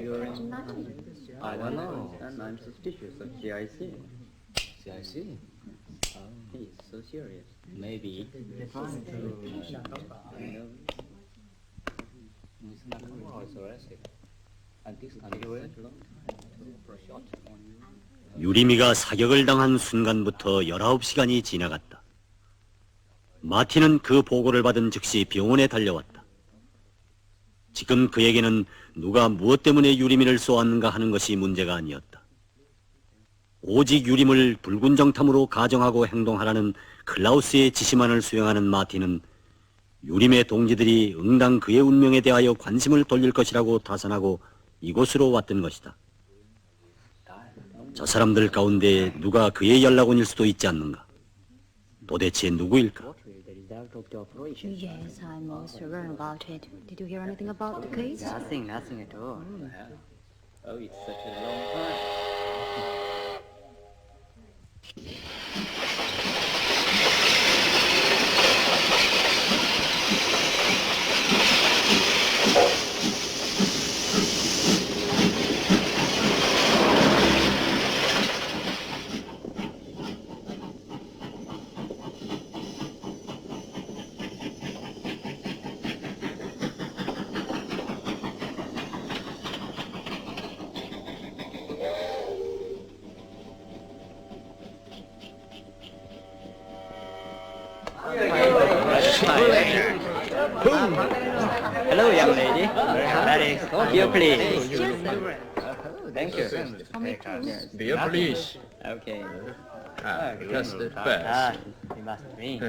You're, I don't know. and I'm suspicious of GIC. CIC? He's so serious. Maybe. Trying to, It's not was arrested. And this time he went for a shot. 유리미가 사격을 당한 순간부터 19시간이 지나갔다. 마틴은 그 보고를 받은 즉시 병원에 달려왔다. 지금 그에게는 누가 무엇 때문에 유리미를 쏘았는가 하는 것이 문제가 아니었다. 오직 유림을 붉은 정탐으로 가정하고 행동하라는 클라우스의 지시만을 수행하는 마틴은 유림의 동지들이 응당 그의 운명에 대하여 관심을 돌릴 것이라고 타산하고 이곳으로 왔던 것이다. 저 사람들 가운데 누가 그의 연락원일 수도 있지 않는가? 도대체 누구일까? Yes, I'm also certain about it. Did you hear anything about the case? nothing at all. Oh, it's such a long time. Hello, young lady. That is beer, please. Thank you. Beer, please. Okay. Just first. You must drink.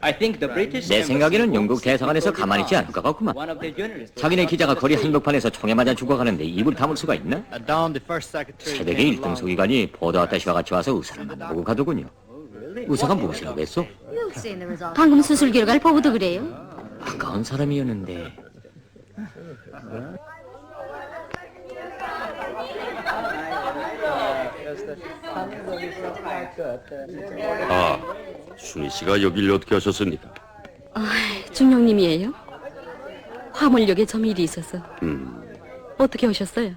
I think the British. 내 생각에는 영국 대사관에서 가만히 있지 않을 것 같구만. One of the journalists. 자기네 기자가 거리 한복판에서 총에 맞아 죽어가는데 입을 다물 수가 있나? Down the first secretary. 새벽에 1등 소기관이 보도아따시와 같이 와서 의사를 만나보고 가더군요. 의사가 무엇이라고 했어? You've seen the results. 방금 수술 결과를 보고도 그래요. 아까운 사람이었는데. 아, 순희 씨가 여길 어떻게 하셨습니까? 중령님이에요? 화물역에 좀 일이 있어서. 어떻게 오셨어요?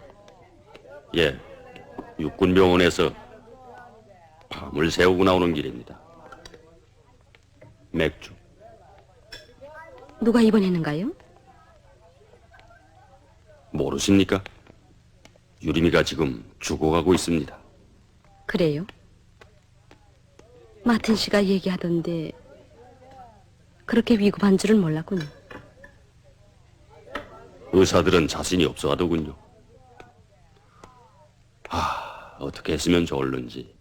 예, 육군병원에서 밤을 새우고 나오는 길입니다. 맥주. 누가 입원했는가요? 모르십니까? 유림이가 지금 죽어가고 있습니다. 그래요? 마틴 씨가 얘기하던데 그렇게 위급한 줄은 몰랐군요. 의사들은 자신이 없어 하더군요. 어떻게 했으면 좋을는지.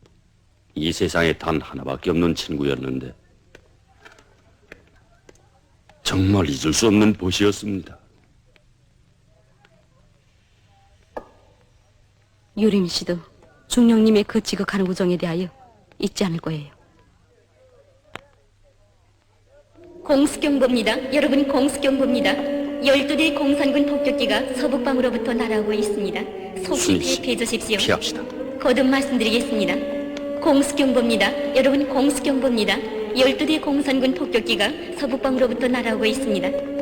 이 세상에 단 하나밖에 없는 친구였는데 정말 잊을 수 없는 보시였습니다. 유림 씨도 중령님의 그 지극한 우정에 대하여 잊지 않을 거예요. 공수경보입니다. 여러분, 공수경보입니다. 12대 공산군 폭격기가 서북방으로부터 날아오고 있습니다. 속히 대피해 주십시오. 피합시다. 거듭 말씀드리겠습니다. 공수경보입니다. 여러분, 공수경보입니다. 12대 공산군 폭격기가 서북방으로부터 날아오고 있습니다.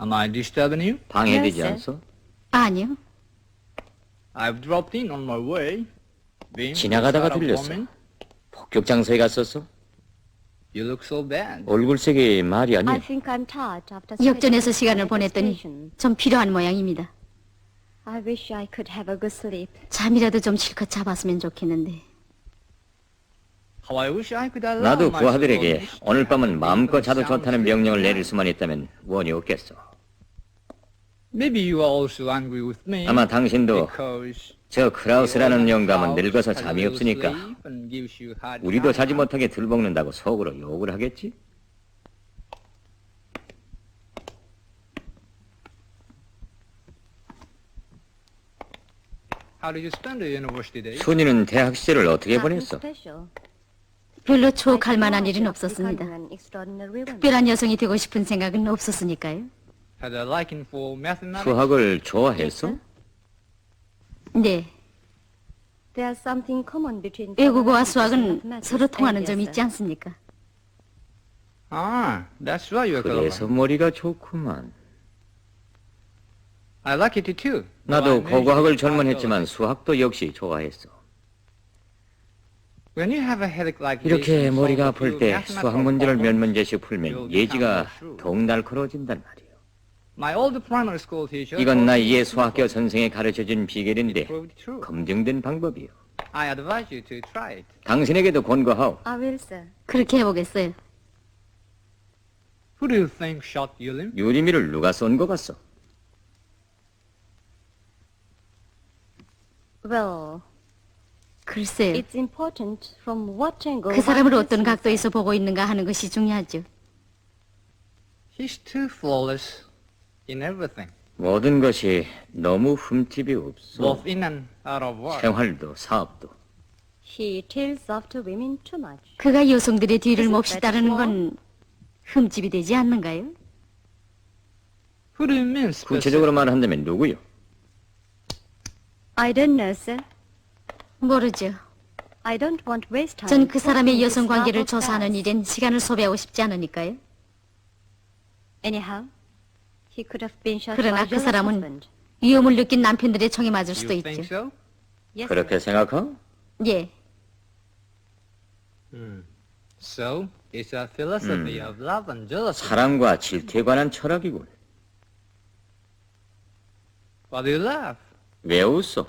Am I disturbing you? 방해되지 Yes, 않소? 아니요. I've dropped in on my way. Being 지나가다가 inside a 들렸어. woman, 폭격 장소에 갔었어? You look so bad. 얼굴색이 말이 I 아니야. think I'm tired after 역전에서 spending 시간을 the night at the 보냈더니 station. 좀 필요한 모양입니다. I wish I could have a good sleep. 잠이라도 좀 실컷 잡았으면 좋겠는데. How I wish I could allow 나도 myself 부하들에게 this 오늘 밤은 마음껏 자도 sound 좋다는 sleep. 명령을 내릴 수만 있다면 원이 없겠어. Maybe you are also angry with me. 아마 당신도 because 저 크라우스라는 영감은 Klaus 늙어서 has 잠이 little 없으니까 sleep and gives you hard 우리도 자지 time. 못하게 들먹는다고 속으로 욕을 하겠지? How did you spend the university days? 순이는 대학 시절을 어떻게 Nothing 보냈어? special. 별로 I 추억할 could 만한 not 일은 just 없었습니다. become an extraordinary woman. 특별한 여성이 되고 싶은 생각은 없었으니까요. Had a liking for mathematics? 수학을 좋아했어? 네, There's something common between 외국어와 languages and 수학은 mathematics 서로 통하는 and 점이 yes, 있지 않습니까? Ah, that's why you're 그래서 clever. 머리가 좋구만. I like it too. 나도 But I 고고학을 managed to 젊은 find 했지만 out. 수학도 역시 좋아했어. When you have a headache like this 이렇게 and 머리가 solve a 아플 few 때 mathematical 수학 문제를 몇 problems, 문제씩 풀면 예지가 더욱 날카로워진단 말이에요. My old primary school teacher 이건 told 나의 me 수학교 선생이 가르쳐준 it 비결인데 proved true. 검증된 방법이요. I advise you to try it. 당신에게도 권고하오. I will, sir. 그렇게 해보겠어요. Who do you think shot Yulim? 유리미를 누가 쏜 것 같소? Well, 글쎄요. it's important from what angle 그 사람을 one 어떤 sees 각도에서 보고 있는가 하는 것이 중요하죠. He's too flawless in everything, 모든 것이 너무 흠집이 없어. both in and out of work. 생활도 사업도. He tails after women too much. 그가 여성들의 뒤를 Isn't 몹시 that 따르는 small? 건 흠집이 되지 않는가요? Who do you mean 구체적으로 specific? 말한다면 누구요? I don't know, sir. 모르죠. I don't want waste time. 전 그 사람의 talking 여성 this 관계를 love of 조사하는 ours. 일엔 시간을 소비하고 싶지 않으니까요. Anyhow, he could have been shot 그러나 by 그 your 사람은 husband. 위험을 느낀 남편들의 총에 맞을 수도 You think 있죠. so? Yes, 그렇게 sir. 생각하오? 예, So, it's a philosophy of love and jealousy. 사랑과 질투에 관한 철학이군. Why do you laugh? 왜 웃어?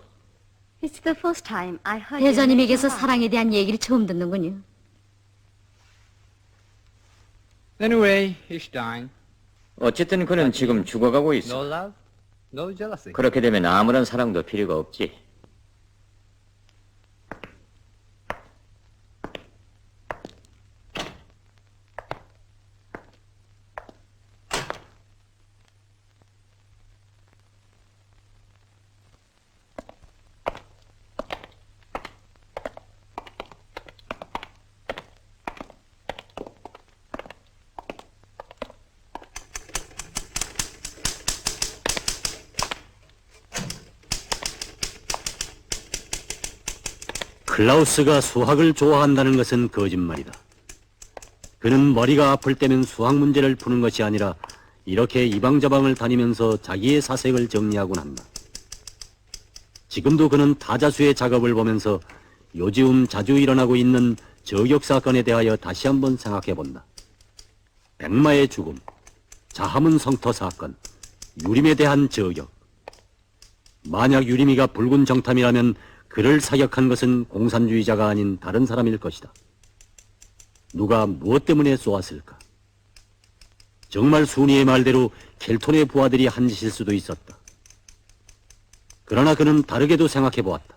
It's the first time I heard you 대자님에게서 mention 사랑에 대한 얘기를 처음 듣는군요. Anyway, he's dying. 어쨌든 그는 지금 죽어가고 No 있어. love, no jealousy. 그렇게 되면 아무런 사랑도 필요가 없지. 클라우스가 수학을 좋아한다는 것은 거짓말이다. 그는 머리가 아플 때면 수학 문제를 푸는 것이 아니라 이렇게 이방저방을 다니면서 자기의 사색을 정리하곤 한다. 지금도 그는 타자수의 작업을 보면서 요즘 자주 일어나고 있는 저격 사건에 대하여 다시 한번 생각해 본다. 백마의 죽음, 자하문 성터 사건, 유림에 대한 저격. 만약 유림이가 붉은 정탐이라면 그를 사격한 것은 공산주의자가 아닌 다른 사람일 것이다. 누가 무엇 때문에 쏘았을까? 정말 순이의 말대로 켈톤의 부하들이 한 짓일 수도 있었다. 그러나 그는 다르게도 생각해 보았다.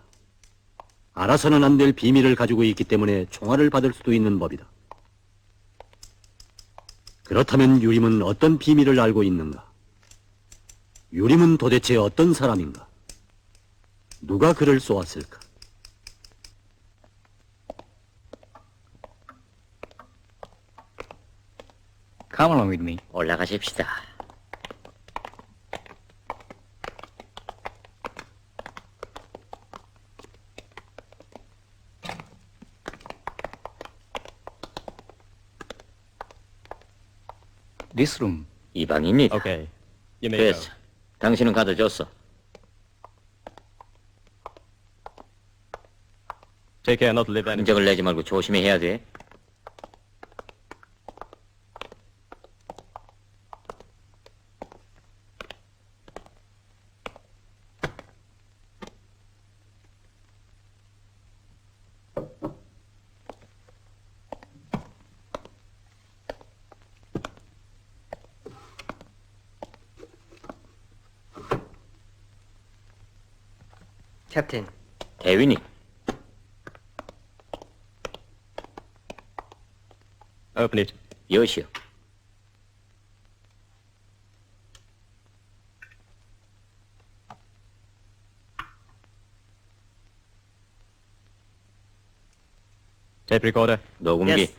알아서는 안 될 비밀을 가지고 있기 때문에 총알을 받을 수도 있는 법이다. 그렇다면 유림은 어떤 비밀을 알고 있는가? 유림은 도대체 어떤 사람인가? 누가 그를 쏘았을까? Come along with me. 올라가십시다. This room. 이 방입니다. Okay. 됐어. 당신은 가져줬어. 흔적을 내지 말고 조심히 해야 돼. 캡틴. 대위니. 여시오. 녹음기. Yes.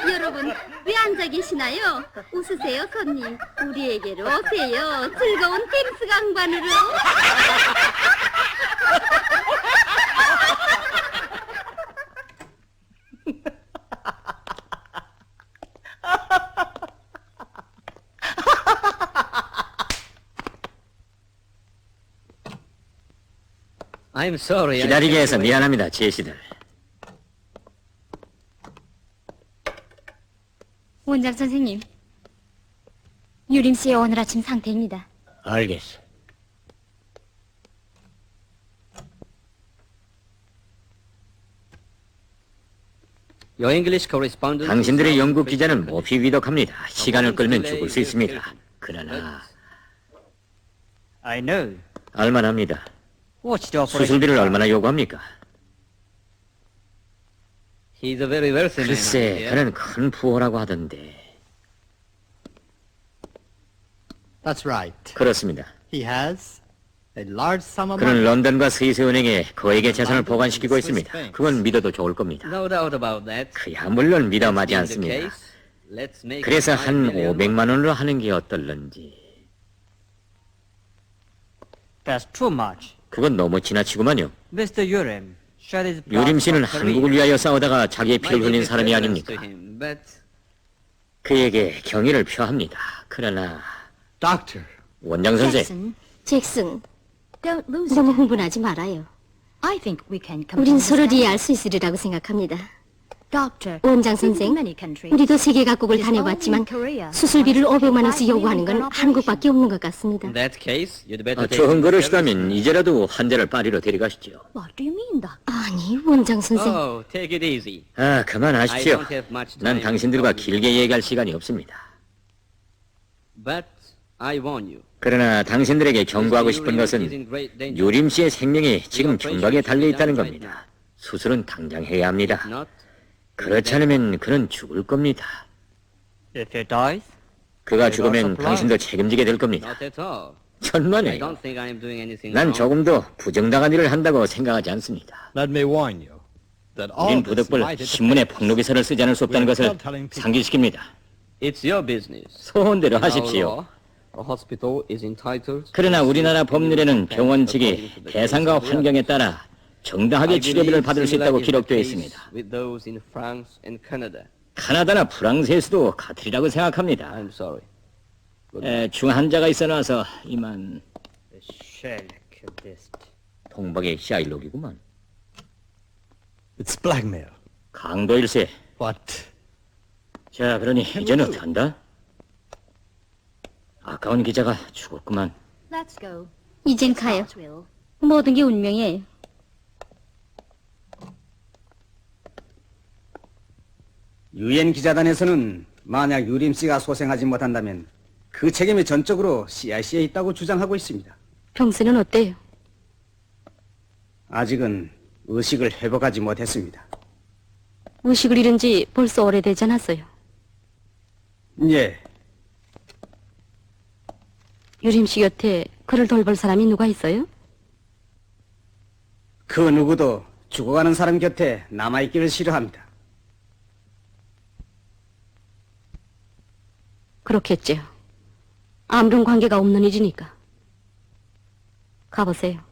여러분, 왜 앉아 계시나요? 웃으세요, 손님. 우리에게로 오세요. 즐거운 댐스 강반으로. I'm sorry. 기다리게 해서 미안합니다, 제시들. 원장 선생님, 유림 씨의 오늘 아침 상태입니다. 알겠어. Your English correspondent. 당신들의 영국 기자는 몹시 위독합니다. 시간을 끌면 죽을 수 있습니다. 그러나 I know. 알만합니다. Watch the operation. 수술비를 얼마나 요구합니까? He's a very wealthy man. 글쎄, 그는 큰 부호라고 하던데. That's right. 그렇습니다. He has a large sum of 그는 money. 런던과 스위스은행에 거액의 재산을 보관시키고 있습니다. 그건 믿어도 좋을 겁니다. No doubt about that. 그야 물론 믿어마지 That's been the 않습니다. case. Let's make 그래서 it 한 5 million. 500만 원으로 하는 게 어떨런지. That's too much. 그건 너무 지나치구만요. Mr. Urim. shed his blood 유림 씨는 for Korea. 한국을 위하여 싸우다가 자기의 피를 My 흘린 deepest 사람이 condolences 아닙니까? to him, but 그에게 경의를 표합니다. 그러나 Doctor. 원장 선생, 잭슨, Don't lose 너무 it. 흥분하지 말아요. I think we can 우린 compare 서로 this 이해할 수 있으리라고 생각합니다. Doctor, 원장 we've been 선생, in many countries. 우리도 세계 각국을 It is only 다녀봤지만 in Korea. 수술비를 500만 원씩 요구하는 건 $5 million 한국밖에 없는 것 같습니다. in that case, you'd better take 저흥 him to 그러시다면 이제라도 환자를 파리로 데려가시죠. What do you mean, Doctor? 아니, 원장 선생. Oh, take it easy. 아, I 그만하십시오. don't have much 난 time 당신들과 to talk. 길게 얘기할 시간이 없습니다. But I warn you. 그러나 당신들에게 경고하고 Mr. 싶은 Urim is 것은 in great danger. 유림 씨의 생명이 지금 중박에 달려 있다는 겁니다. 수술은 당장 해야 합니다. Not 그렇지 않으면 그는 죽을 겁니다. if he dies, 그가 죽으면 당신도 책임지게 될 겁니다. not at all. I 천만에요. don't think I'm doing anything 난 wrong. 조금도 부정당한 일을 한다고 생각하지 않습니다. Let me warn you that all 우린 this 부득불 might 신문에 폭로 기사를 쓰지 않을 수 없다는 것을 상기시킵니다. It's your business. 소원대로 In our 하십시오. law, a hospital is entitled 그러나 우리나라 법률에는 병원 측이 대상과 환경에 따라 정당하게 치료비를 받을 수 있다고 기록되어 있습니다. With those in France and Canada. 카나다나 프랑스에서도 같으리라고 생각합니다. I'm sorry. 중환자가 있어놔서 이만 Självkudist. 동박의 샤일록이구만. It's blackmail. 강도일세. What? 자, 그러니 이제는 어떡한다? 아까운 기자가 죽었구만. Let's go. 이젠 가요. God's will. 모든 게 운명이에요. 유엔 기자단에서는 만약 유림 씨가 소생하지 못한다면 그 책임이 전적으로 CIC에 있다고 주장하고 있습니다. 병세는 어때요? 아직은 의식을 회복하지 못했습니다. 의식을 잃은 지 벌써 오래되지 않았어요. 예, 유림 씨 곁에 그를 돌볼 사람이 누가 있어요? 그 누구도 죽어가는 사람 곁에 남아있기를 싫어합니다. 그렇겠지요. 아무런 관계가 없는 일이니까. 가보세요.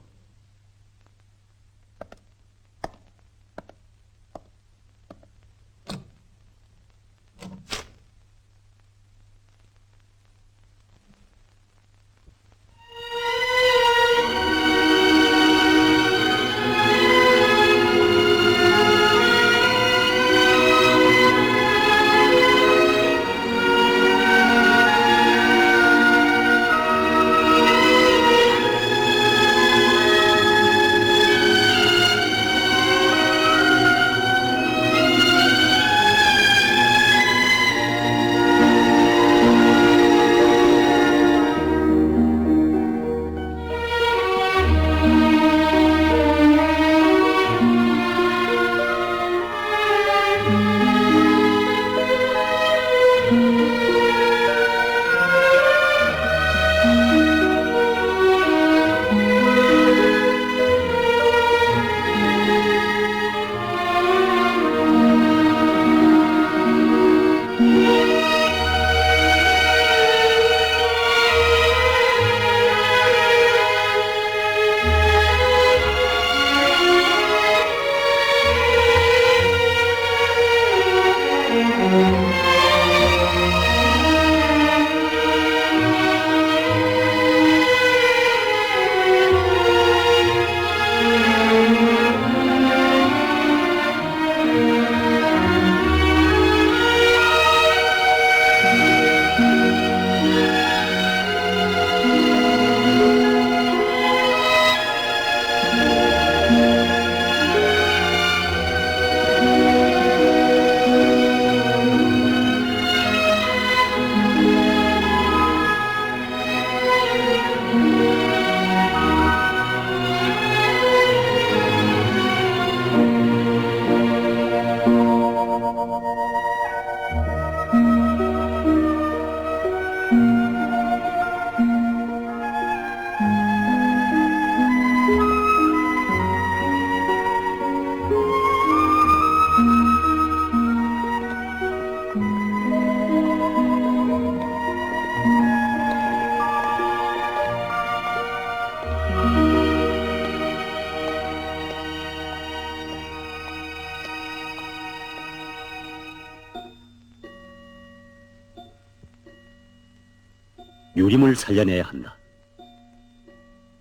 유림을 살려내야 한다.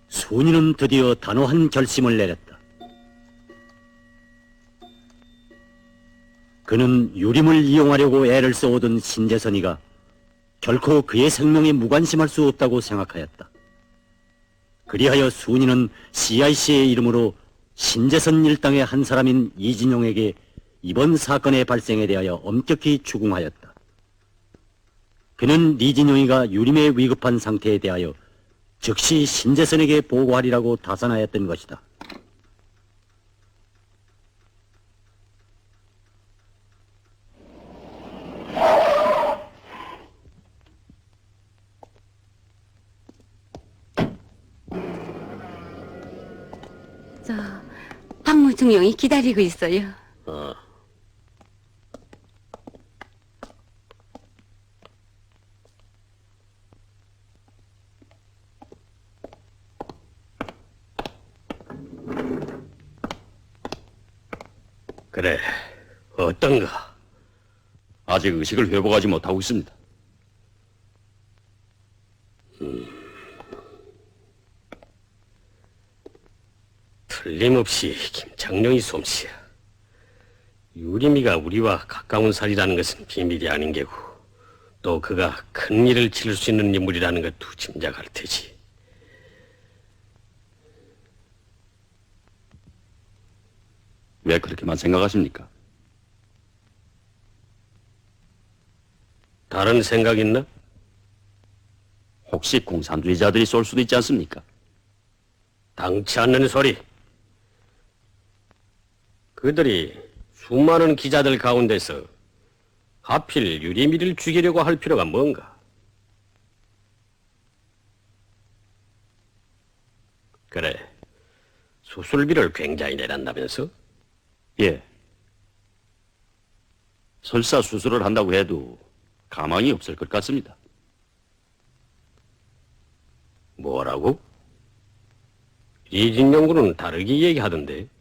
순이는 드디어 단호한 결심을 내렸다. 그는 유림을 이용하려고 애를 써오던 신재선이가 결코 그의 생명에 무관심할 수 없다고 생각하였다. 그리하여 순이는 CIC의 이름으로 신재선 일당의 한 사람인 이진용에게 이번 사건의 발생에 대하여 엄격히 추궁하였다. 그는 이진용이가 유림에 위급한 상태에 대하여 즉시 신재선에게 보고하리라고 다산하였던 것이다. 박무중령이 기다리고 있어요. 그래, 어떤가? 아직 의식을 회복하지 못하고 있습니다. 틀림없이 김창룡이 솜씨야. 유림이가 우리와 가까운 살이라는 것은 비밀이 아닌 게고, 또 그가 큰 일을 치를 수 있는 인물이라는 것도 짐작할 테지. 왜 그렇게만 생각하십니까? 다른 생각 있나? 혹시 공산주의자들이 쏠 수도 있지 않습니까? 당치 않는 소리. 그들이 수많은 기자들 가운데서 하필 유리미를 죽이려고 할 필요가 뭔가? 그래, 수술비를 굉장히 내란다면서? 예. 설사 수술을 한다고 해도 가망이 없을 것 같습니다. 뭐라고? 이진영군은 다르게 얘기하던데.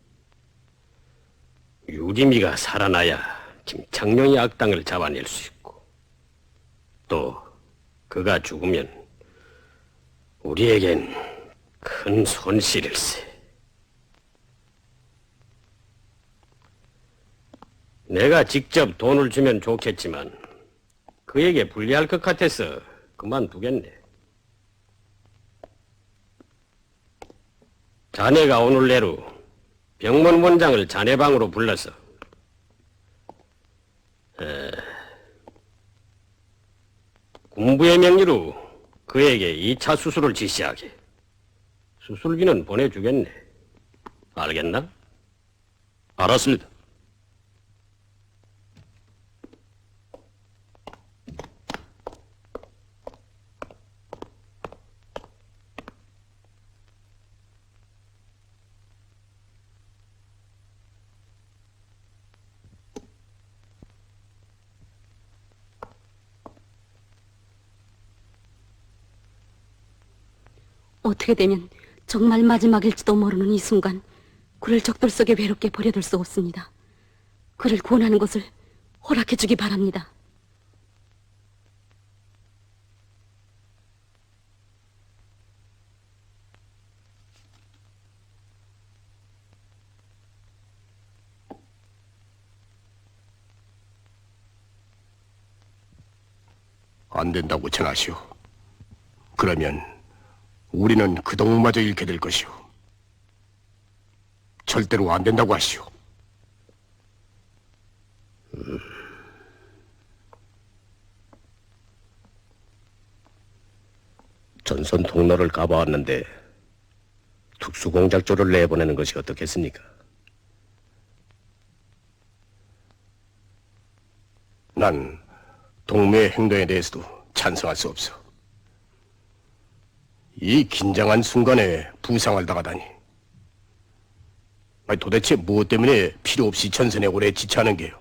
유리미가 살아나야 김창룡의 악당을 잡아낼 수 있고, 또 그가 죽으면 우리에겐 큰 손실일세. 내가 직접 돈을 주면 좋겠지만 그에게 불리할 것 같아서 그만두겠네. 자네가 오늘 내로 병문 원장을 자네 방으로 불러서 군부의 명의로 그에게 2차 수술을 지시하게. 수술비는 보내주겠네. 알겠나? 알았습니다. 어떻게 되면 정말 마지막일지도 모르는 이 순간 그를 적들 속에 외롭게 버려둘 수 없습니다. 그를 구원하는 것을 허락해주기 바랍니다. 안 된다고 전하시오. 그러면 우리는 그 동무마저 잃게 될 것이오. 절대로 안 된다고 하시오. 전선 통로를 가봐왔는데 특수공작조를 내보내는 것이 어떻겠습니까? 난 동무의 행동에 대해서도 찬성할 수 없어. 이 긴장한 순간에 부상을 당하다니. 도대체 무엇 때문에 필요 없이 전선에 오래 지체하는 게요?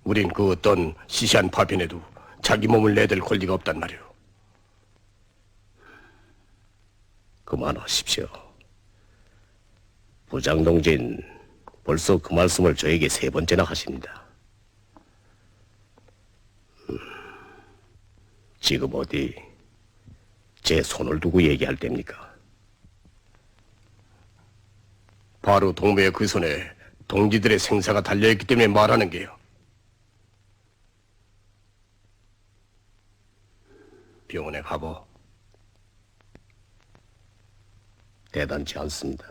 우린 그 어떤 시시한 파편에도 자기 몸을 내댈 권리가 없단 말이오. 그만하십시오. 부장동진 벌써 그 말씀을 저에게 3번째나 하십니다. 지금 어디 제 손을 두고 얘기할 때입니까? 바로 동무의 그 손에 동지들의 생사가 달려있기 때문에 말하는 게요. 병원에 가보. 대단치 않습니다.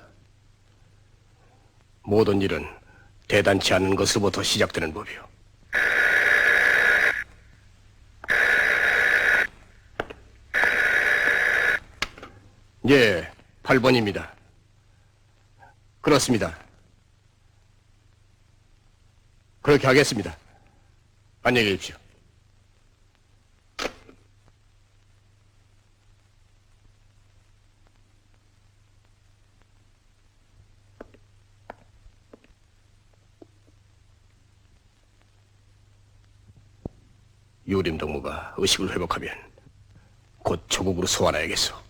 모든 일은 대단치 않은 것으로부터 시작되는 법이요. 예, 8번입니다. 그렇습니다. 그렇게 하겠습니다. 안녕히 계십시오. 유림 동무가 의식을 회복하면 곧 조국으로 소환해야겠소.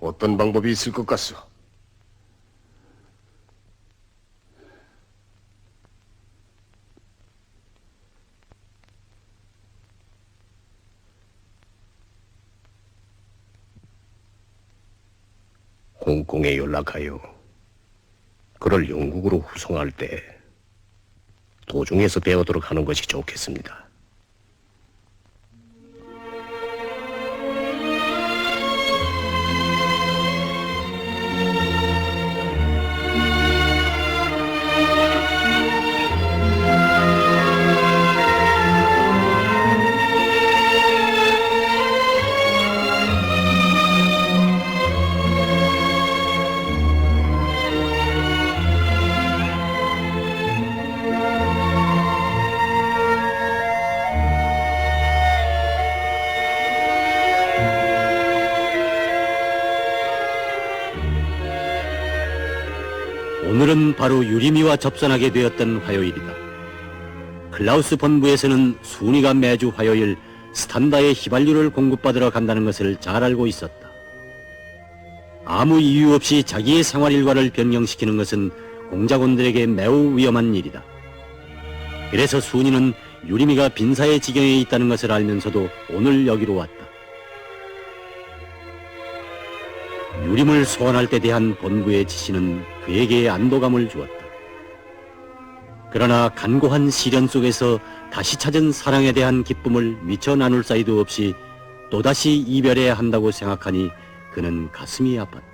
어떤 방법이 있을 것 같소? 홍콩에 연락하여 그를 영국으로 후송할 때 도중에서 배우도록 하는 것이 좋겠습니다. 그날은 바로 유리미와 접선하게 되었던 화요일이다. 클라우스 본부에서는 순이가 매주 화요일 스탄다의 휘발유를 공급받으러 간다는 것을 잘 알고 있었다. 아무 이유 없이 자기의 생활 일과를 변경시키는 것은 공작원들에게 매우 위험한 일이다. 그래서 순이는 유리미가 빈사의 지경에 있다는 것을 알면서도 오늘 여기로 왔다. 유림을 소환할 때 대한 본부의 지시는 그에게 안도감을 주었다. 그러나 간고한 시련 속에서 다시 찾은 사랑에 대한 기쁨을 미처 나눌 사이도 없이 또다시 이별해야 한다고 생각하니 그는 가슴이 아팠다.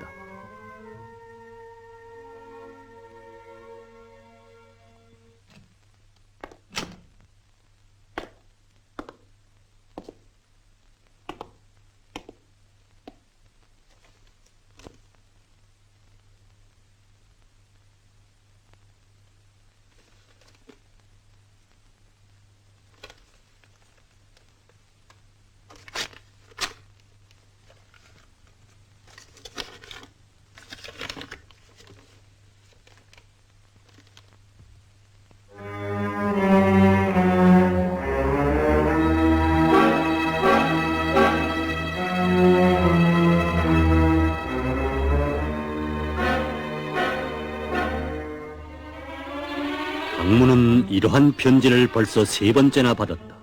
강문은 이러한 편지를 벌써 3번째나 받았다.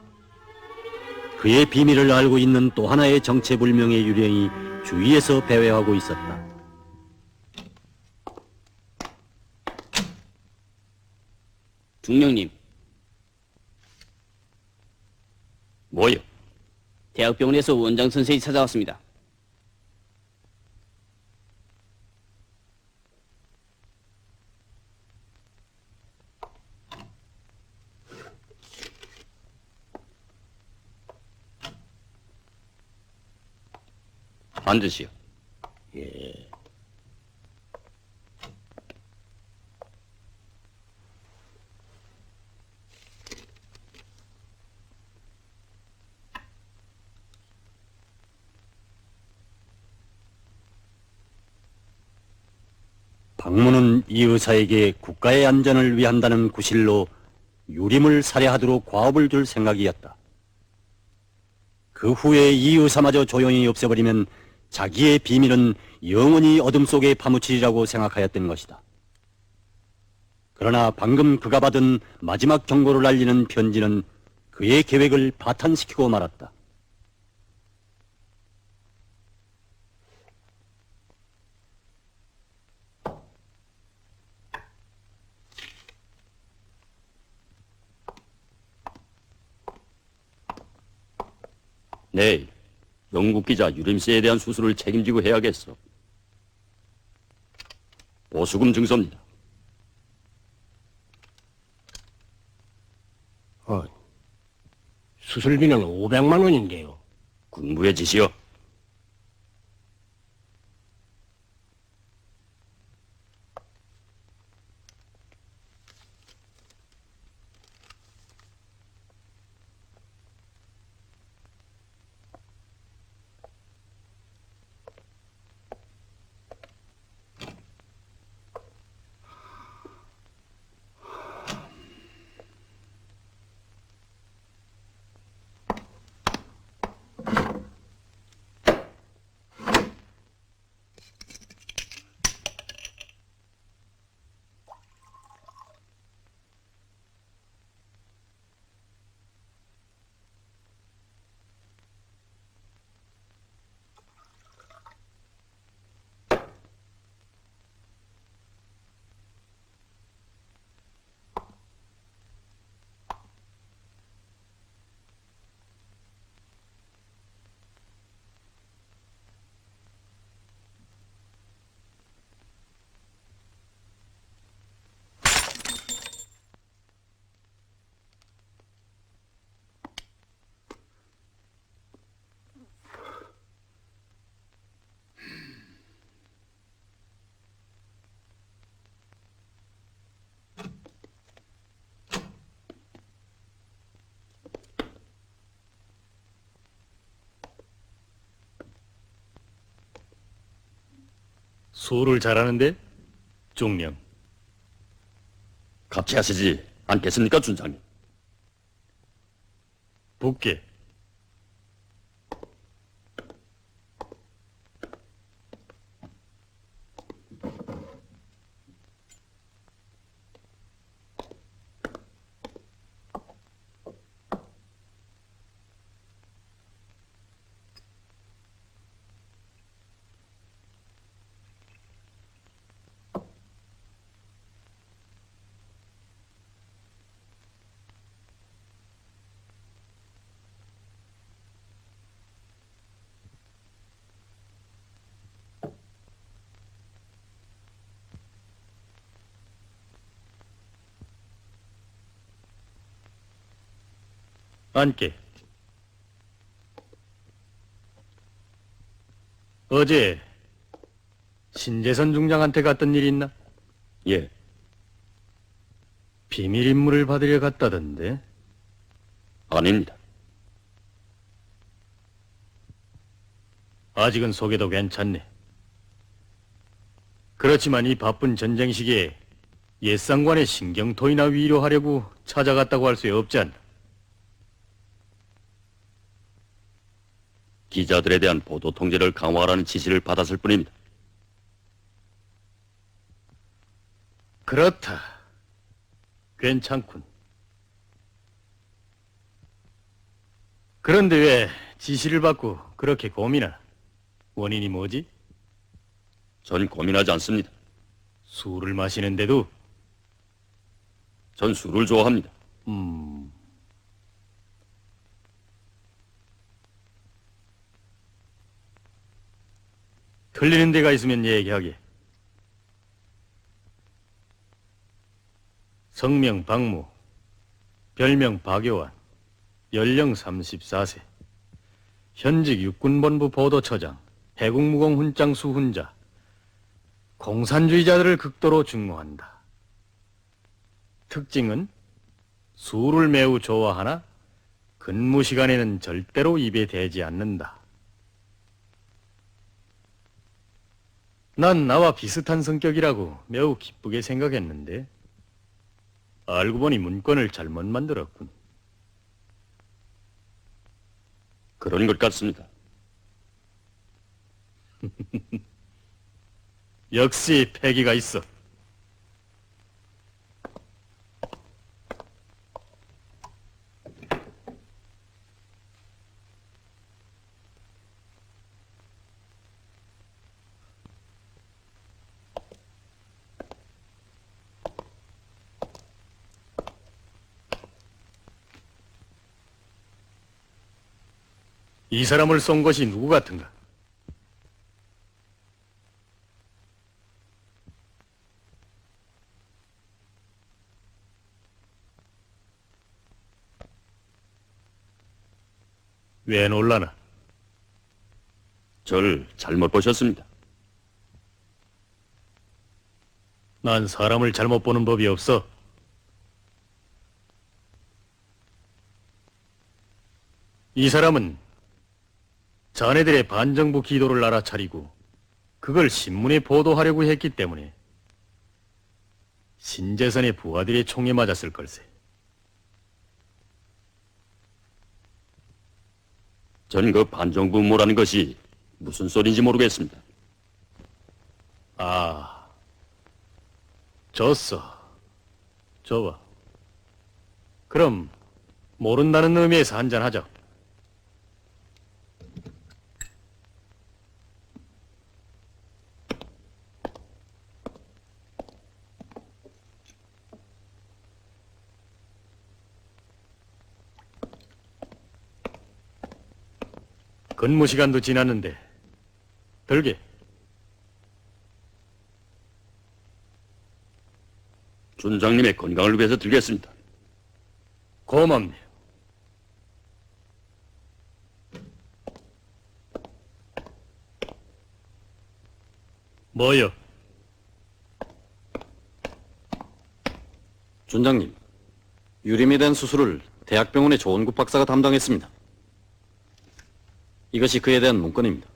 그의 비밀을 알고 있는 또 하나의 정체불명의 유령이 주위에서 배회하고 있었다. 중령님. 뭐요? 대학병원에서 원장 선생이 찾아왔습니다. 앉으시오. 예. 박문은 이 의사에게 국가의 안전을 위한다는 구실로 유림을 살해하도록 과업을 줄 생각이었다. 그 후에 이 의사마저 조용히 없애버리면 자기의 비밀은 영원히 어둠 속에 파묻히리라고 생각하였던 것이다. 그러나 방금 그가 받은 마지막 경고를 알리는 편지는 그의 계획을 파탄시키고 말았다. 내일 영국 기자 유림씨에 대한 수술을 책임지고 해야겠어. 보수금 증서입니다. 수술비는 500만 원인데요. 군부의 지시요. 소를 잘하는데? 종령. 같이 하시지 않겠습니까, 준장님? 붙게. 앉게. 어제 신재선 중장한테 갔던 일 있나? 예. 비밀 임무를 받으려 갔다던데. 아닙니다. 아직은 소개도 괜찮네. 그렇지만 이 바쁜 전쟁 시기에 옛 상관의 신경토이나 위로하려고 찾아갔다고 할 수 없지 않나? 기자들에 대한 보도 통제를 강화하라는 지시를 받았을 뿐입니다. 그렇다. 괜찮군. 그런데 왜 지시를 받고 그렇게 고민하나? 원인이 뭐지? 전 고민하지 않습니다. 술을 마시는데도? 전 술을 좋아합니다. 틀리는 데가 있으면 얘기하게. 성명 박무, 별명 박요한, 연령 34세, 현직 육군본부 보도처장, 해국무공 훈장수 훈자, 공산주의자들을 극도로 증오한다. 특징은 술을 매우 좋아하나 근무 시간에는 절대로 입에 대지 않는다. 난 나와 비슷한 성격이라고 매우 기쁘게 생각했는데 알고 보니 문건을 잘못 만들었군. 그런 것 같습니다. 역시 패기가 있어. 이 사람을 쏜 것이 누구 같은가? 왜 놀라나? 절 잘못 보셨습니다. 난 사람을 잘못 보는 법이 없어. 이 사람은 자네들의 반정부 기도를 알아차리고 그걸 신문에 보도하려고 했기 때문에 신재선의 부하들의 총에 맞았을 걸세. 전 그 반정부 음모라는 것이 무슨 소리인지 모르겠습니다. 아, 졌어. 좋아. 그럼 모른다는 의미에서 한잔하자. 근무 시간도 지났는데 들게. 준장님의 건강을 위해서 들겠습니다. 고맙네. 뭐요? 준장님, 유림에 대한 수술을 대학병원의 조원국 박사가 담당했습니다. 이것이 그에 대한 문건입니다.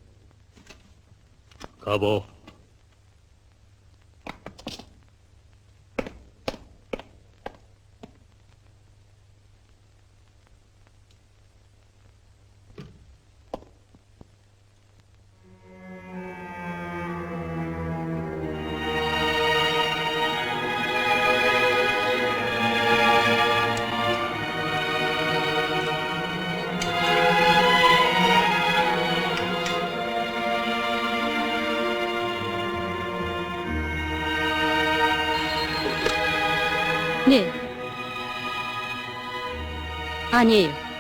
가보. 아니에요.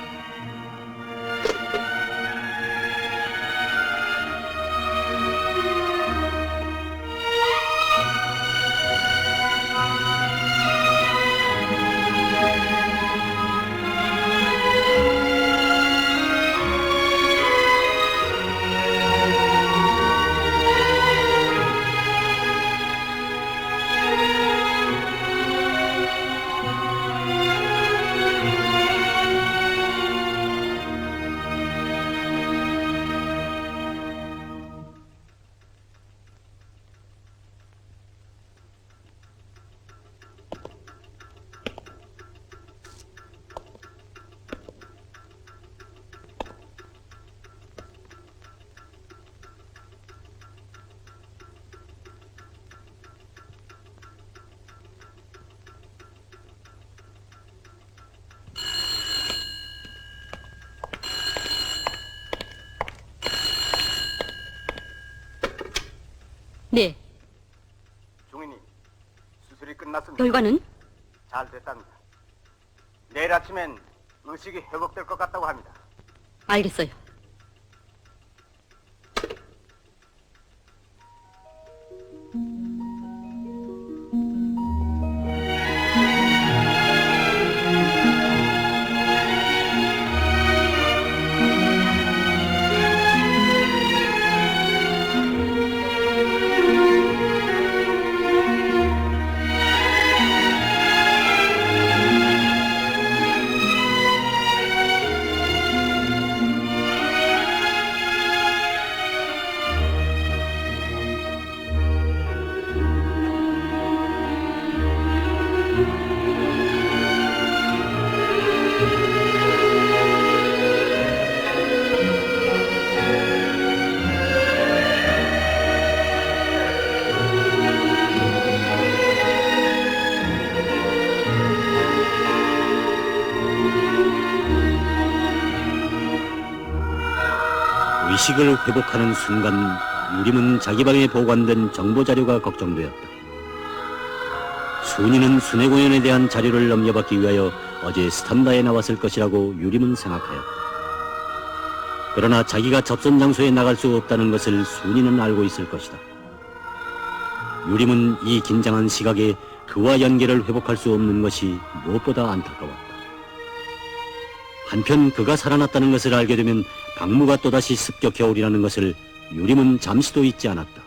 네. 중인이 수술이 끝났습니다. 결과는? 잘 됐답니다. 내일 아침엔 의식이 회복될 것 같다고 합니다. 알겠어요. 의식을 회복하는 순간 유림은 자기 방에 보관된 정보 자료가 걱정되었다. 순이는 순회 공연에 대한 자료를 넘겨받기 위하여 어제 스탄다에 나왔을 것이라고 유림은 생각하였다. 그러나 자기가 접선 장소에 나갈 수 없다는 것을 순이는 알고 있을 것이다. 유림은 이 긴장한 시각에 그와 연계를 회복할 수 없는 것이 무엇보다 안타까웠다. 한편 그가 살아났다는 것을 알게 되면 박무가 또다시 습격해 오리라는 것을 유림은 잠시도 잊지 않았다.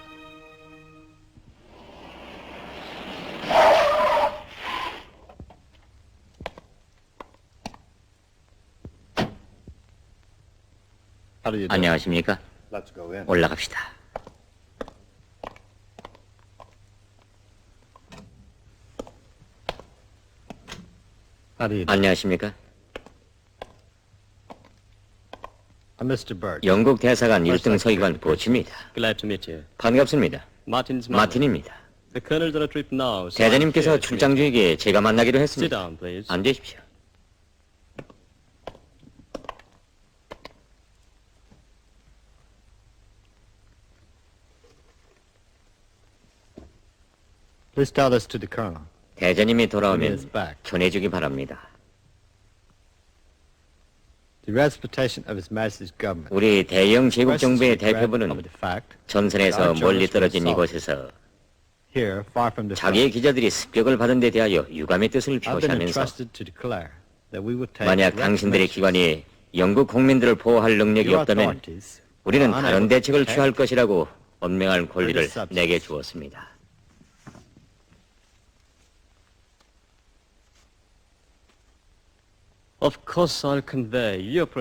안녕하십니까? 올라갑시다. 안녕하십니까? 영국 대사관 1등 서기관 보치입니다. 반갑습니다. 마틴입니다. 대장님께서 출장 중이기에 제가 만나기로 했습니다. 앉으십시오. 대장님이 돌아오면 전해주기 바랍니다. 우리 대영 제국 정부의 대표부는 전선에서 멀리 떨어진 이곳에서 자기의 기자들이 습격을 받은 데 대하여 유감의 뜻을 표시하면서 만약 당신들의 기관이 영국 국민들을 보호할 능력이 없다면 우리는 다른 대책을 취할 것이라고 언명할 권리를 내게 주었습니다.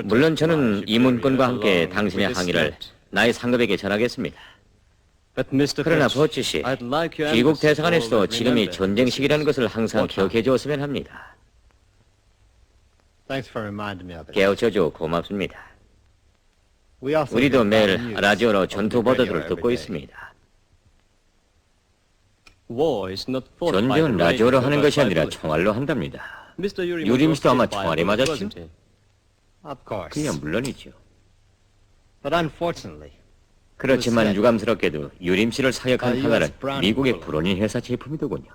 물론 저는 이 문건과 함께 당신의 항의를 나의 상급에게 전하겠습니다. 그러나 버치 씨, 귀국 대사관에서도 지금이 전쟁 시기라는 것을 항상 기억해 주었으면 합니다. 깨우쳐줘 고맙습니다. 우리도 매일 라디오로 전투 보도들을 듣고 있습니다. 전쟁은 라디오로 하는 것이 아니라 총알로 한답니다. 유림 씨도 아마 총알에 맞았죠? 그야 물론이죠. 그렇지만 유감스럽게도 유림 씨를 사격한 하나는 미국의 불온인 회사 제품이더군요.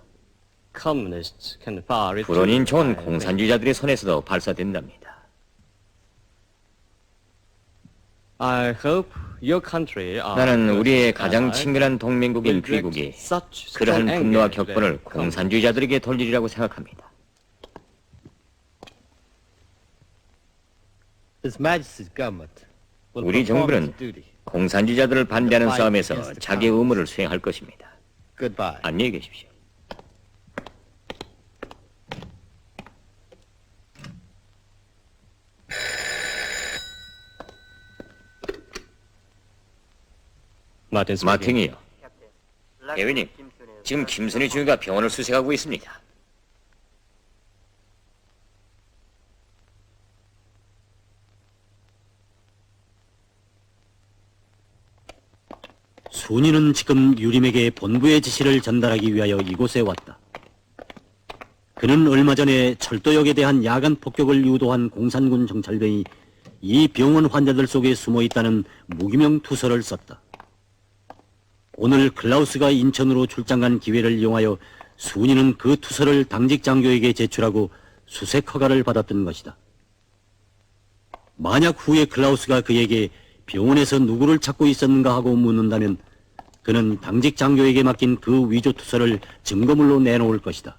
불온인 총은 공산주의자들의 손에서도 발사된답니다. I hope your country 나는 우리의 가장 친근한 동맹국인 귀국이 그러한 분노와 격분을 공산주의자들에게 돌리리라고 생각합니다. His Majesty's government will 우리 perform 정부는 its duty. 공산주의자들을 반대하는 싸움에서 자기의 의무를 수행할 것입니다. Goodbye. 안녕히 계십시오. 마틴이요. 대위님, 지금 김순희 중위가 병원을 수색하고 있습니다. 순이는 지금 유림에게 본부의 지시를 전달하기 위하여 이곳에 왔다. 그는 얼마 전에 철도역에 대한 야간 폭격을 유도한 공산군 정찰병이 이 병원 환자들 속에 숨어 있다는 무기명 투서를 썼다. 오늘 클라우스가 인천으로 출장 간 기회를 이용하여 순이는 그 투서를 당직 장교에게 제출하고 수색 허가를 받았던 것이다. 만약 후에 클라우스가 그에게 병원에서 누구를 찾고 있었는가 하고 묻는다면 그는 당직 장교에게 맡긴 그 위조 투서를 증거물로 내놓을 것이다.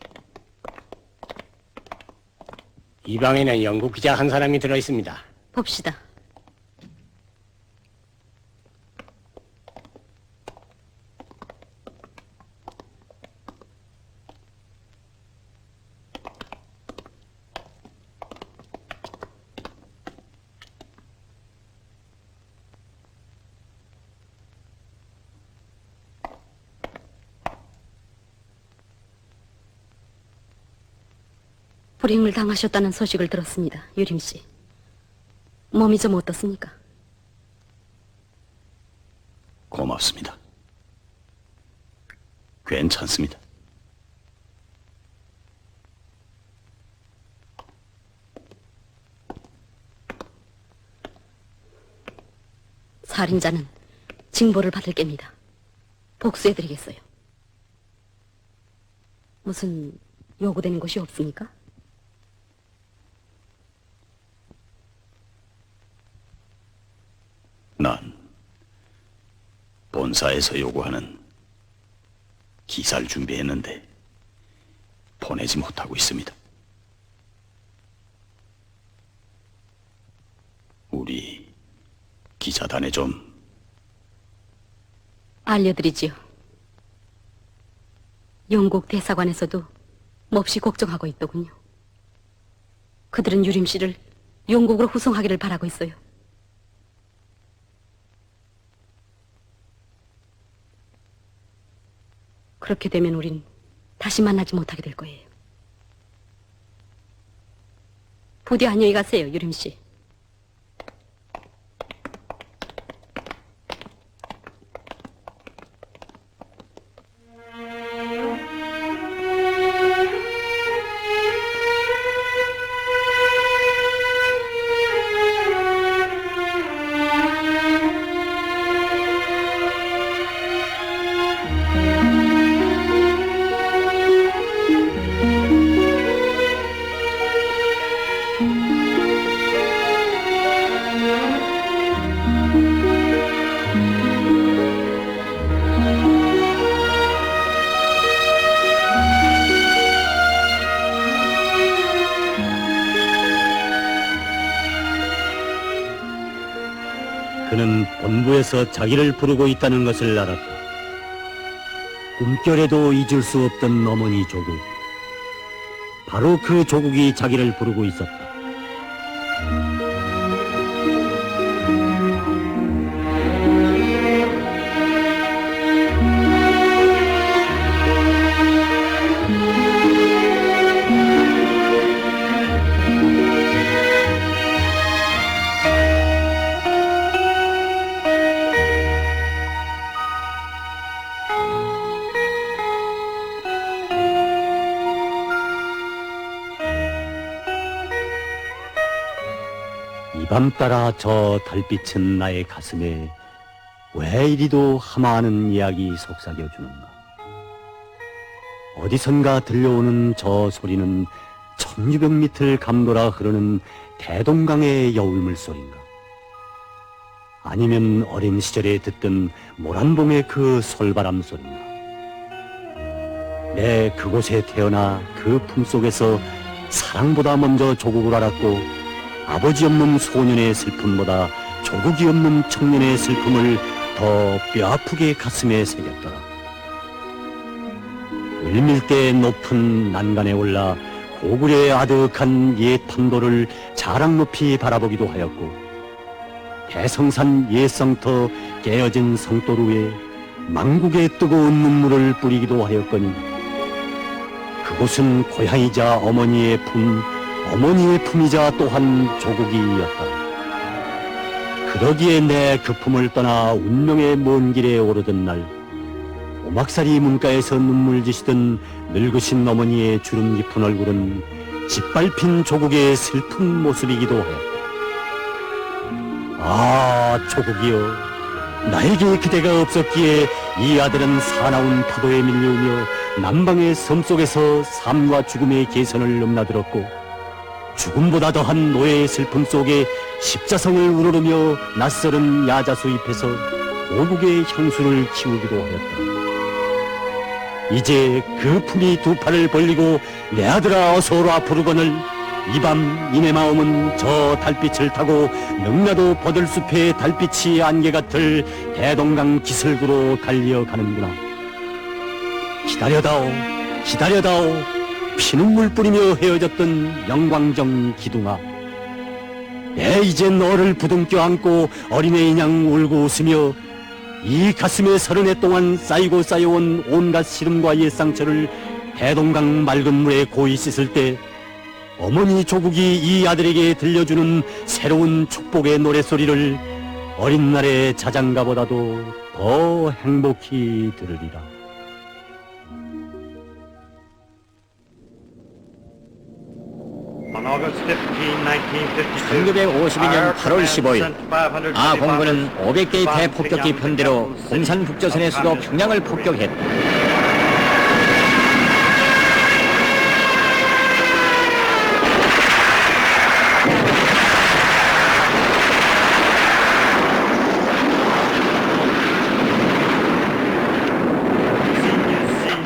이 방에는 영국 기자 한 사람이 들어있습니다. 봅시다. 불행을 당하셨다는 소식을 들었습니다, 유림 씨. 몸이 좀 어떻습니까? 고맙습니다. 괜찮습니다. 살인자는 징벌을 받을 겁니다. 복수해드리겠어요. 무슨 요구되는 것이 없습니까? 난 본사에서 요구하는 기사를 준비했는데 보내지 못하고 있습니다. 우리 기자단에 좀 알려드리지요. 영국 대사관에서도 몹시 걱정하고 있더군요. 그들은 유림 씨를 영국으로 후송하기를 바라고 있어요. 그렇게 되면 우린 다시 만나지 못하게 될 거예요. 부디 안녕히 가세요, 유림 씨. 그는 본부에서 자기를 부르고 있다는 것을 알았다. 꿈결에도 잊을 수 없던 어머니 조국. 바로 그 조국이 자기를 부르고 있었다. 밤 따라 저 달빛은 나의 가슴에 왜 이리도 하마하는 이야기 속삭여주는가. 어디선가 들려오는 저 소리는 1600m를 감돌아 흐르는 대동강의 여울물 소리인가. 아니면 어린 시절에 듣던 모란봉의 그 솔바람 소리인가. 내 그곳에 태어나 그 품속에서 사랑보다 먼저 조국을 알았고 아버지 없는 소년의 슬픔보다 조국이 없는 청년의 슬픔을 더 뼈아프게 가슴에 새겼더라. 을밀대 높은 난간에 올라 고구려의 아득한 옛 판도를 자락 높이 바라보기도 하였고 대성산 옛 성터 깨어진 성도루에 망국의 뜨거운 눈물을 뿌리기도 하였거니 그곳은 고향이자 어머니의 품이자 또한 조국이었다. 그러기에 내 그 품을 떠나 운명의 먼 길에 오르던 날 오막살이 문가에서 눈물 지시던 늙으신 어머니의 주름 깊은 얼굴은 짓밟힌 조국의 슬픈 모습이기도 하였다. 아, 조국이여, 나에게 그대가 없었기에 이 아들은 사나운 파도에 밀려오며 남방의 섬 속에서 삶과 죽음의 계선을 넘나들었고 죽음보다 더한 노예의 슬픔 속에 십자성을 우러르며 낯설은 야자수 잎에서 오국의 향수를 키우기도 하였다. 이제 그 품이 두 팔을 벌리고 내 아들아 어서 오라 부르거늘 이 밤 이내 마음은 저 달빛을 타고 능라도 버들숲의 달빛이 안개 같을 대동강 기슭으로 달려가는구나. 기다려다오, 기다려다오. 피눈물 뿌리며 헤어졌던 영광정 기둥아. 내 이제 너를 부둥켜 안고 어린애 양 울고 웃으며 이 가슴에 30해 동안 쌓이고 쌓여온 온갖 시름과 옛상처를 대동강 맑은 물에 고이 씻을 때 어머니 조국이 이 아들에게 들려주는 새로운 축복의 노랫소리를 어린 날의 자장가보다도 더 행복히 들으리라. 1952년 8월 15일 아 공군은 500개의 대폭격기 편대로 공산 북조선의 수도 평양을 폭격했다.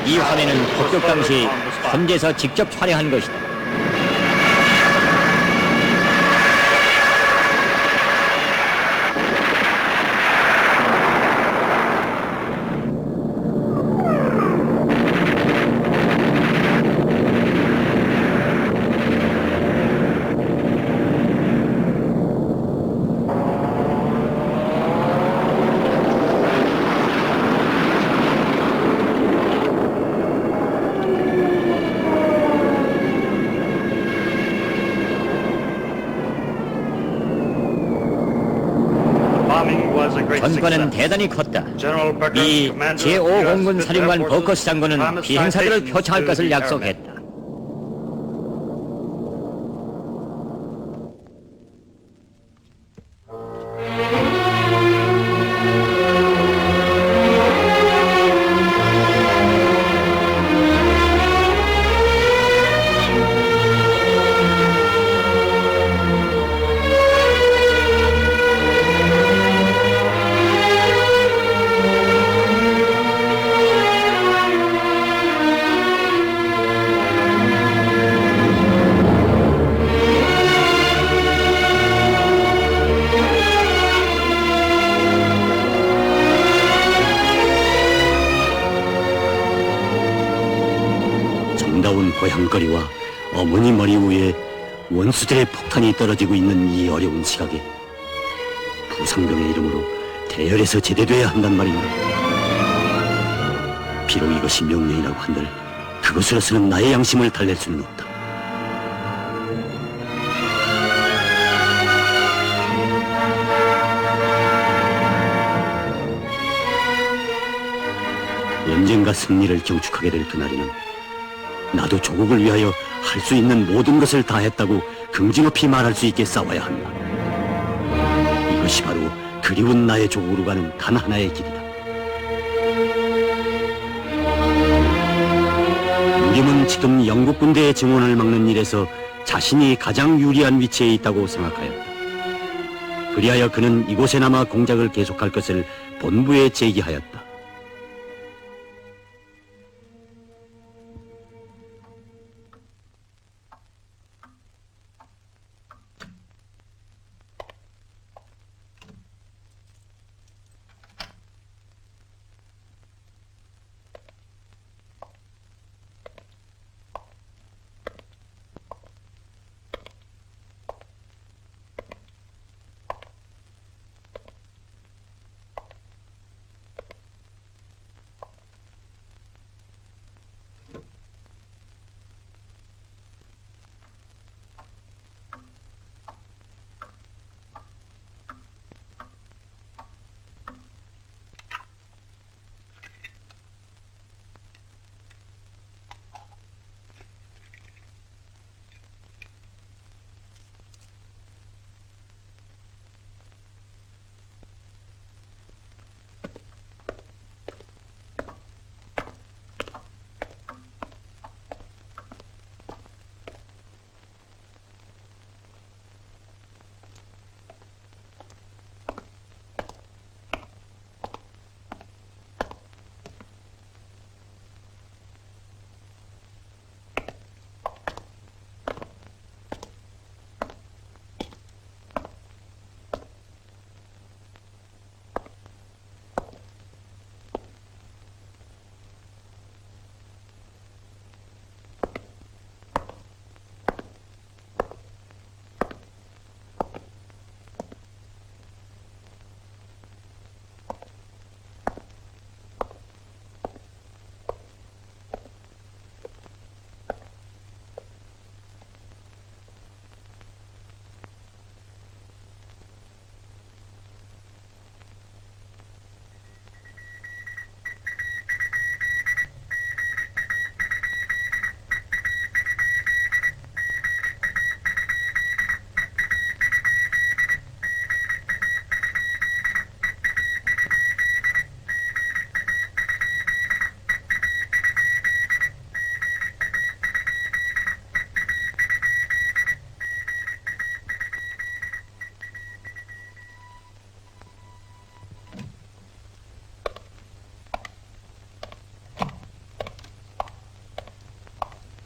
이 화면은 폭격 당시 현지에서 직접 촬영한 것이다. 전과는 대단히 컸다. 미 제5공군 사령관 버커스 장군은 비행사들을 표창할 것을 약속했다. 정다운 고향거리와 어머니 머리 위에 원수들의 폭탄이 떨어지고 있는 이 어려운 시각에 부상병의 이름으로 대열에서 제대돼야 한단 말인가. 비록 이것이 명령이라고 한들 그것으로서는 나의 양심을 달랠 수는 없다. 언젠가 승리를 경축하게 될 그날에는 나도 조국을 위하여 할 수 있는 모든 것을 다했다고 긍지 높이 말할 수 있게 싸워야 한다. 이것이 바로 그리운 나의 조국으로 가는 단 하나의 길이다. 유림은 지금 영국 군대의 증원을 막는 일에서 자신이 가장 유리한 위치에 있다고 생각하였다. 그리하여 그는 이곳에 남아 공작을 계속할 것을 본부에 제기하였다.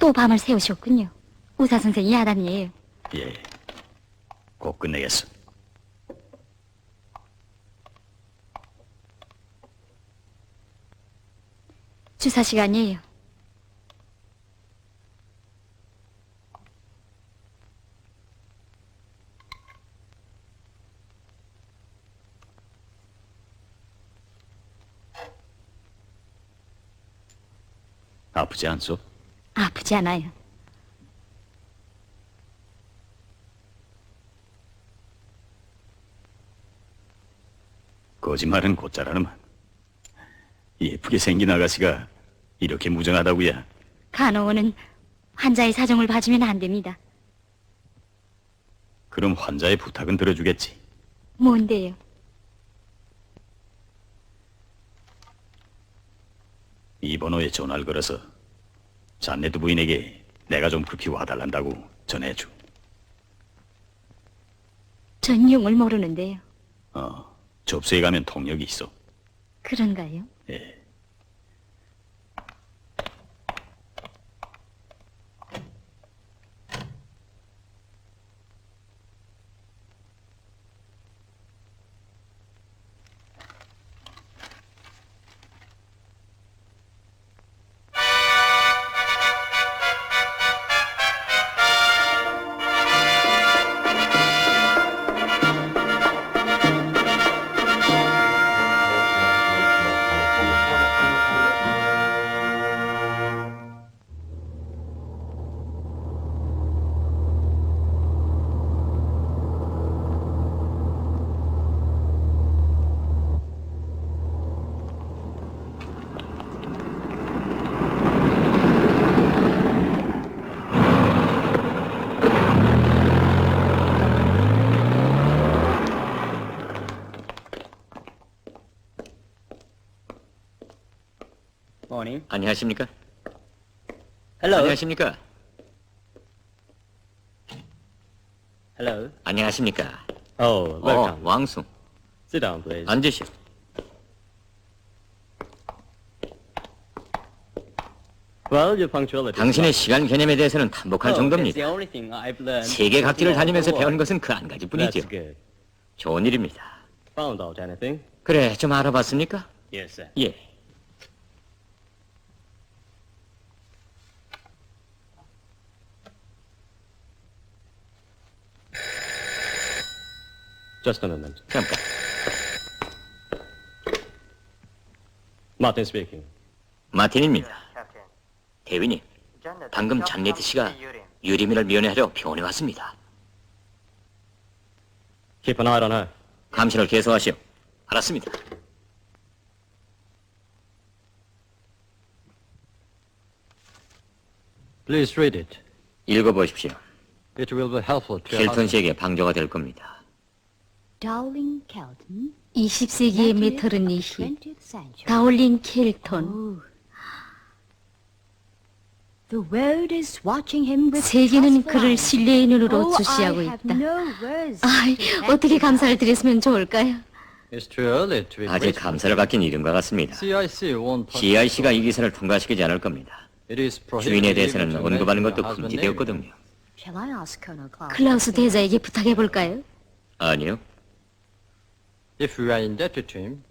또 밤을 새우셨군요. 의사 선생이 야단이에요. 예, 곧 끝내겠어. 주사 시간이에요. 아프지 않소? 아프지 않아요. 거짓말은 곧잘하는만. 예쁘게 생긴 아가씨가 이렇게 무정하다고야. 간호원은 환자의 사정을 봐주면 안 됩니다. 그럼 환자의 부탁은 들어주겠지. 뭔데요? 이 번호에 전화를 걸어서 잔네드 부인에게 내가 좀 급히 와달란다고 전해줘. 전 용을 모르는데요. 접수해 가면 통역이 있어. 그런가요? 예. 안녕하십니까? Hello. 안녕하십니까? Hello. 안녕하십니까? 왕숭. Sit down, please. 앉으시오. Well, your punctuality. 당신의 시간 개념에 대해서는 탐복할 The 정도입니다. only thing I've learned. 세계 각지를 다니면서 배운 That's 것은 그 한 가지뿐이죠. good. 좋은 일입니다. Found out anything? 그래, 좀 알아봤습니까? Yes, sir. 예. Just a moment. 잠깐. Martin speaking. 마틴입니다. 대위님, 방금 잔네트 씨가 유리민을 면회하려 병원에 왔습니다. Keep an eye on her. 감시를 계속하시오. 알았습니다. Please read it. 읽어보십시오. It will be helpful to your 힐턴 husband. 씨에게 방조가 될 겁니다. Dowling Kelton, 20세기의 메터르니히 20th century. 다올린 켈턴. Oh. The world is watching him with 세계는 trustful 그를 eyes. 신뢰의 눈으로 Oh, 주시하고 I have 있다. no words 아이, to 어떻게 thank 감사를 드렸으면 좋을까요? It's too early to be 아직 grateful. 감사를 받긴 이른 것 같습니다. CIC won't touch CIC가 이 기사를 통과시키지 않을 겁니다. It is prohibited 주인에 even 대해서는 to 언급하는 mention 것도 your husband 금지되었거든요. Shall I ask Colonel Clark? 클라우스 대자에게 부탁해 볼까요? 아니요. If we are indebted to him,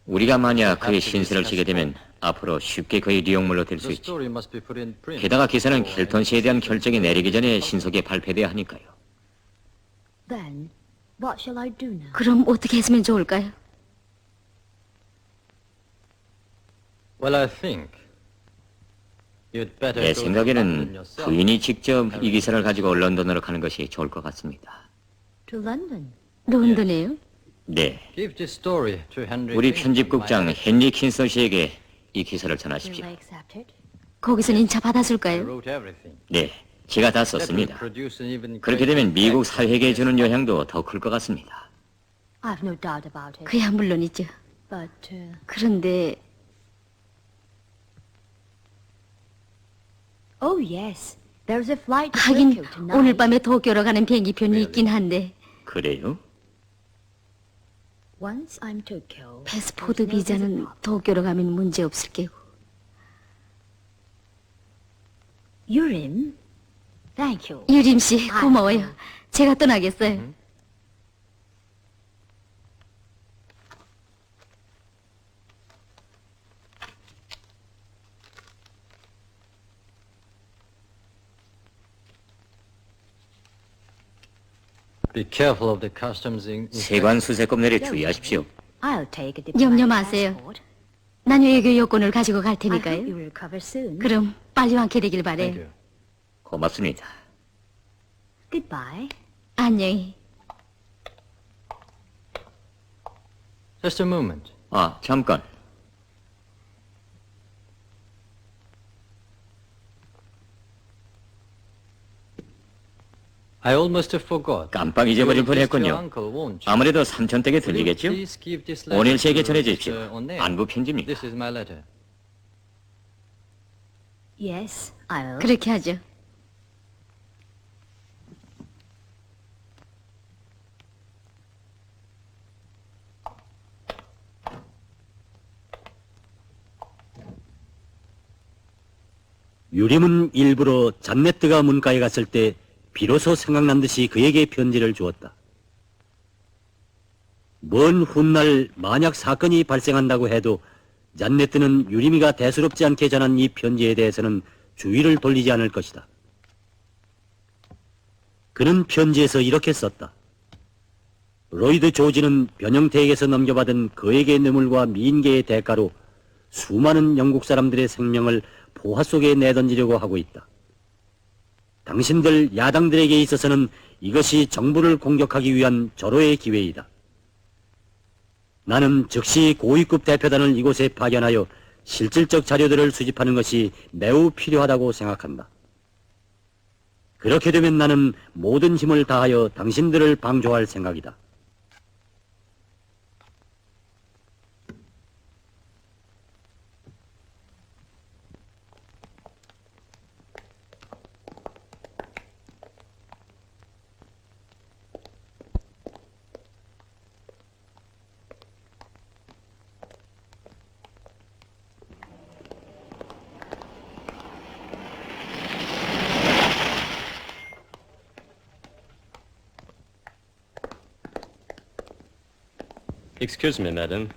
우리가 만약 그의 신세를 지게 되면 앞으로 쉽게 그의 리용물로 될 수 the 있죠. story must be put in print. 게다가 기사는 켈턴 씨에 대한 결정이 내리기 전에 신속히 발표돼야 하니까요. Then, what shall I do now? 그럼 어떻게 했으면 좋을까요? Well, I think you'd better 내 go to 생각에는 London yourself. 부인이 직접 이 기사를 가지고 런던으로 가는 것이 좋을 것 같습니다. To London. 런던에요? 네, Give this story to Henry 우리 Kinsey, 편집국장 my 헨리 킨서 씨에게 이 기사를 Will 전하십시오. they accept it? 거기선 인차 I 받아줄까요? wrote everything. 네, 제가 다 That will 썼습니다. produce an even 그렇게 greater 되면 미국 effect. 사회계에 주는 영향도 더 클 것 같습니다. I've no doubt about it. 그야 물론이죠. But, 그런데 oh yes, there's a flight to 하긴 Tokyo tonight. 오늘 밤에 도쿄로 가는 비행기편이 있긴 한데 그래요? Once I'm Tokyo, 패스포드 there's no 비자는 visit problem. 도쿄로 가면 문제 없을 게고. Urim, thank you. 유림 씨 고마워요. 제가 떠나겠어요. Be careful of the customs 세관 수색검열에 주의하십시오. I'll take a 염려 diplomatic 마세요. passport. 난 외교 여권을 가지고 갈 I hope you 테니까요. will recover soon. 그럼 빨리 완쾌되길 Thank 바래요. you. 고맙습니다. Goodbye. 안녕히. Just a moment. 아, 잠깐. I almost forgot. 깜빡 잊어버릴 You will visit 뻔했군요. your uncle, won't you? 아무래도 삼촌댁에 들리겠죠? Please give this letter 오늘 씨에게 to 전해주십시오. Mr. O'Neill. 안부 편지입니다. This is my letter. Yes, I'll. 그렇게 하죠. 유림은 일부러 잔네트가 문가에 갔을 때 비로소 생각난 듯이 그에게 편지를 주었다. 먼 훗날 만약 사건이 발생한다고 해도 잔네트는 유림이가 대수롭지 않게 전한 이 편지에 대해서는 주의를 돌리지 않을 것이다. 그는 편지에서 이렇게 썼다. 로이드 조지는 변형태에게서 넘겨받은 그에게 뇌물과 미인계의 대가로 수많은 영국 사람들의 생명을 포화 속에 내던지려고 하고 있다. 당신들 야당들에게 있어서는 이것이 정부를 공격하기 위한 절호의 기회이다. 나는 즉시 고위급 대표단을 이곳에 파견하여 실질적 자료들을 수집하는 것이 매우 필요하다고 생각한다. 그렇게 되면 나는 모든 힘을 다하여 당신들을 방조할 생각이다. Excuse me, madam.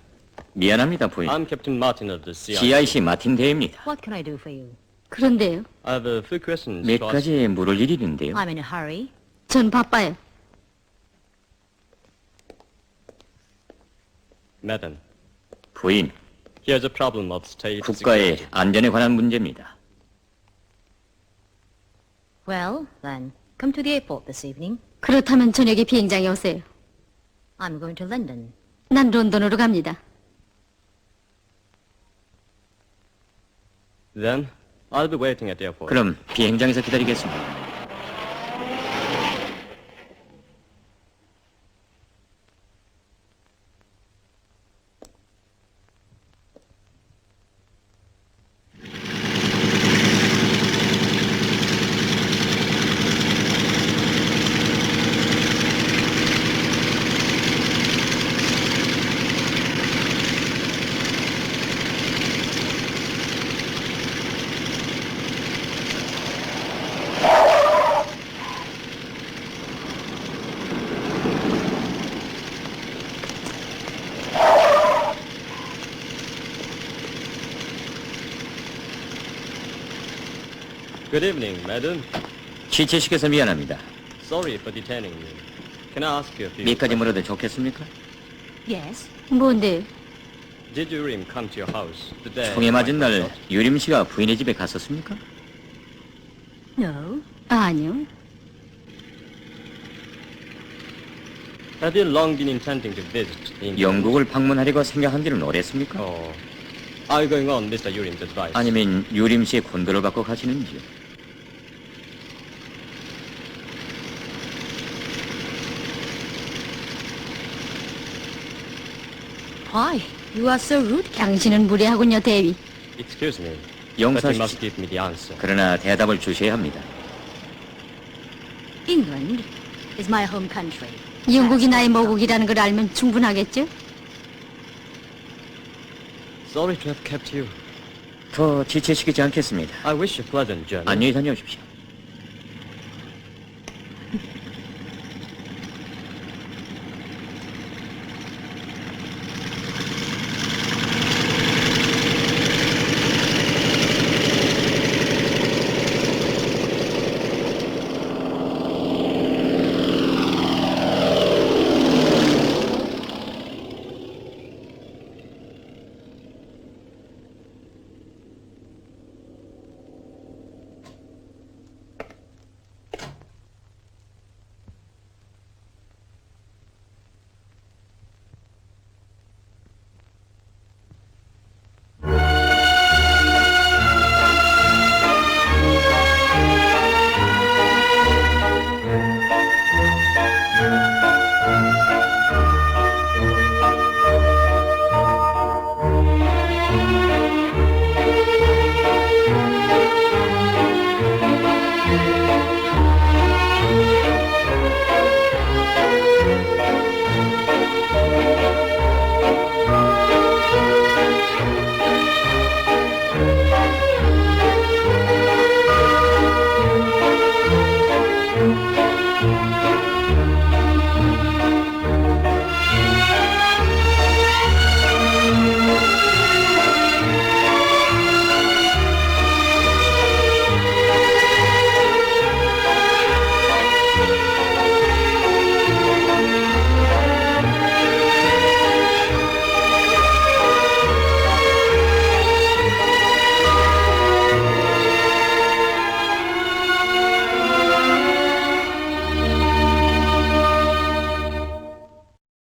미안합니다, 부인. I'm Captain Martin of the CIC 마틴 대입니다. What can I do for you? 그런데요. I have a few questions. 몇 to ask. 가지 물을 일이 있는데요. I'm in a hurry. 전 바빠요. Madam, 부인, here's a problem of state 국가의 security. 안전에 관한 문제입니다. Well, then, come to the airport this evening. 그렇다면 저녁에 비행장에 오세요. I'm going to London. 난 런던으로 갑니다. Then, I'll be waiting at the airport. 그럼 비행장에서 기다리겠습니다. Good evening, madam. 지체시켜서 미안합니다. Sorry for detaining you. Can I ask you a few 몇 가지 questions? 물어도 좋겠습니까? Yes. 뭔데요? Did Urim come to your house the day? 총에 맞은 Mike was 날 shot? 유림 씨가 부인의 집에 갔었습니까? No. 아니요. Have you long been intending to visit England? 영국을 방문하려고 생각한 지는 오래습니까? Or are you going on Mr. Urim's advice? 아니면 유림 씨의 권고를 받고 가시는지요? Why? You are so rude. 당신은 무례하군요, 대위. Excuse me. But 용서하십시오. you must give me the answer. 그러나 대답을 주셔야 합니다. England is my home country. 영국이 나의 모국이라는 걸 알면 충분하겠죠? Sorry to have kept you. 더 지체시키지 않겠습니다. I wish you a pleasant journey. 안녕히 다녀오십시오.